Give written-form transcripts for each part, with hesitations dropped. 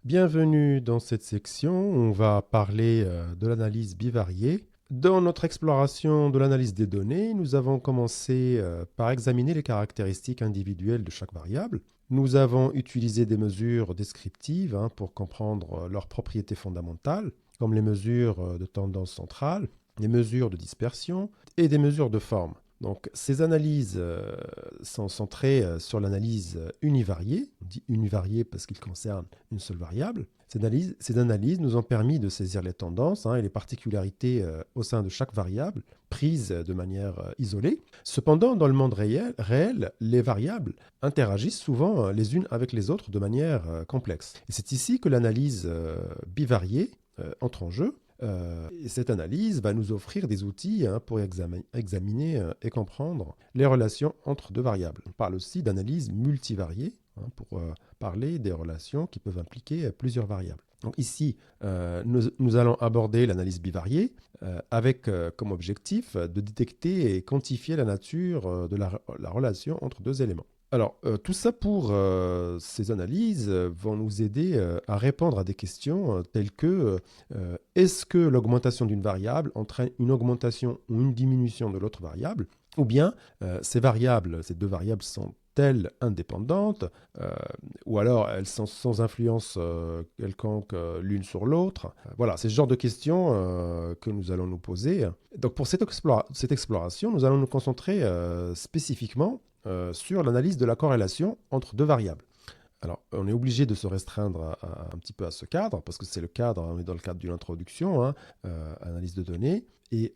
Bienvenue dans cette section. On va parler de l'analyse bivariée. Dans notre exploration de l'analyse des données, nous avons commencé par examiner les caractéristiques individuelles de chaque variable. Nous avons utilisé des mesures descriptives pour comprendre leurs propriétés fondamentales, comme les mesures de tendance centrale, les mesures de dispersion et des mesures de forme. Donc, ces analyses sont centrées sur l'analyse univariée. On dit univariée parce qu'il concerne une seule variable. Ces analyses nous ont permis de saisir les tendances et les particularités au sein de chaque variable, prises de manière isolée. Cependant, dans le monde réel, les variables interagissent souvent les unes avec les autres de manière complexe. Et c'est ici que l'analyse bivariée entre en jeu. Et cette analyse va nous offrir des outils pour examiner et comprendre les relations entre deux variables. On parle aussi d'analyse multivariée pour parler des relations qui peuvent impliquer plusieurs variables. Donc ici, nous allons aborder l'analyse bivariée avec comme objectif de détecter et quantifier la nature de la relation entre deux éléments. Alors, tout ça pour ces analyses vont nous aider à répondre à des questions telles que est-ce que l'augmentation d'une variable entraîne une augmentation ou une diminution de l'autre variable? Ou bien ces deux variables sont-elles indépendantes ou alors elles sont sans influence quelconque l'une sur l'autre? Voilà, c'est ce genre de questions que nous allons nous poser. Donc pour cette exploration, nous allons nous concentrer spécifiquement sur l'analyse de la corrélation entre deux variables. Alors, on est obligé de se restreindre un petit peu à ce cadre, parce que c'est le cadre, on est dans le cadre d'une introduction, analyse de données, et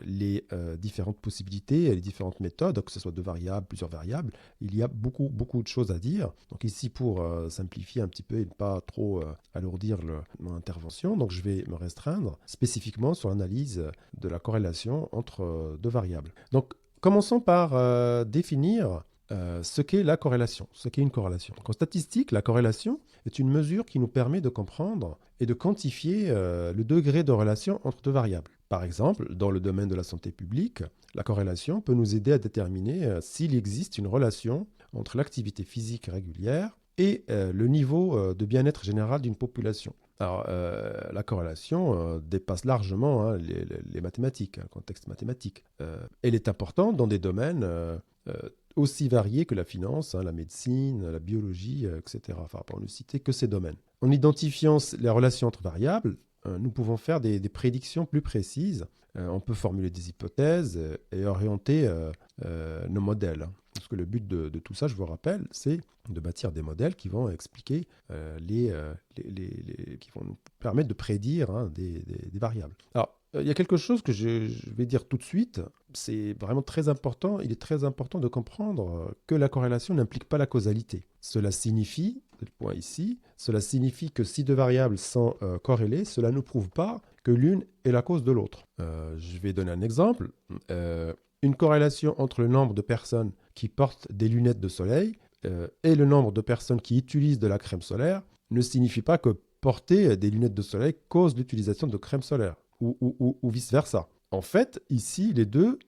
les différentes possibilités, et les différentes méthodes, que ce soit deux variables, plusieurs variables, il y a beaucoup de choses à dire. Donc ici, pour simplifier un petit peu et ne pas trop alourdir mon intervention, donc je vais me restreindre spécifiquement sur l'analyse de la corrélation entre deux variables. Donc, commençons par définir ce qu'est la corrélation, ce qu'est une corrélation. Donc, en statistique, la corrélation est une mesure qui nous permet de comprendre et de quantifier le degré de relation entre deux variables. Par exemple, dans le domaine de la santé publique, la corrélation peut nous aider à déterminer s'il existe une relation entre l'activité physique régulière et le niveau de bien-être général d'une population. Alors, la corrélation dépasse largement les mathématiques, le contexte mathématique. Elle est importante dans des domaines aussi variés que la finance, la médecine, la biologie, etc. Enfin, pour ne citer que ces domaines. En identifiant les relations entre variables, nous pouvons faire des prédictions plus précises. On peut formuler des hypothèses et orienter nos modèles. Parce que le but de tout ça, je vous rappelle, c'est de bâtir des modèles qui vont expliquer qui vont nous permettre de prédire des variables. Alors, il y a quelque chose que je vais dire tout de suite. C'est vraiment très important. Il est très important de comprendre que la corrélation n'implique pas la causalité. Cela signifie, le point ici, cela signifie que si deux variables sont corrélées, cela ne prouve pas que l'une est la cause de l'autre. Je vais donner un exemple. Une corrélation entre le nombre de personnes qui portent des lunettes de soleil et le nombre de personnes qui utilisent de la crème solaire ne signifie pas que porter des lunettes de soleil cause l'utilisation de crème solaire ou vice-versa. En fait, ici, les deux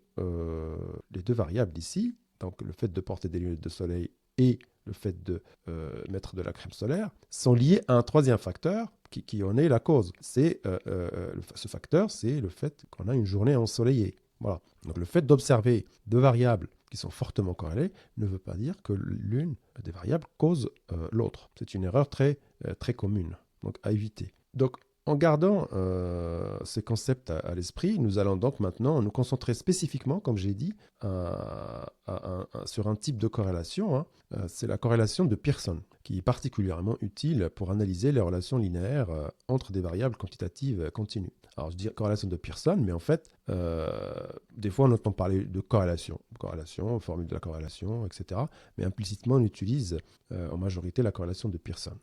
variables ici, donc le fait de porter des lunettes de soleil et le fait de mettre de la crème solaire, sont liées à un troisième facteur qui en est la cause. Ce facteur, c'est le fait qu'on a une journée ensoleillée. Voilà. Donc le fait d'observer deux variables qui sont fortement corrélées ne veut pas dire que l'une des variables cause l'autre. C'est une erreur très commune, donc à éviter. Donc en gardant ces concepts à l'esprit, nous allons donc maintenant nous concentrer spécifiquement, comme j'ai dit, sur un type de corrélation. C'est la corrélation de Pearson, qui est particulièrement utile pour analyser les relations linéaires entre des variables quantitatives continues. Alors je dis corrélation de Pearson, mais en fait, des fois on entend parler de corrélation, formule de la corrélation, etc. Mais implicitement on utilise en majorité la corrélation de Pearson.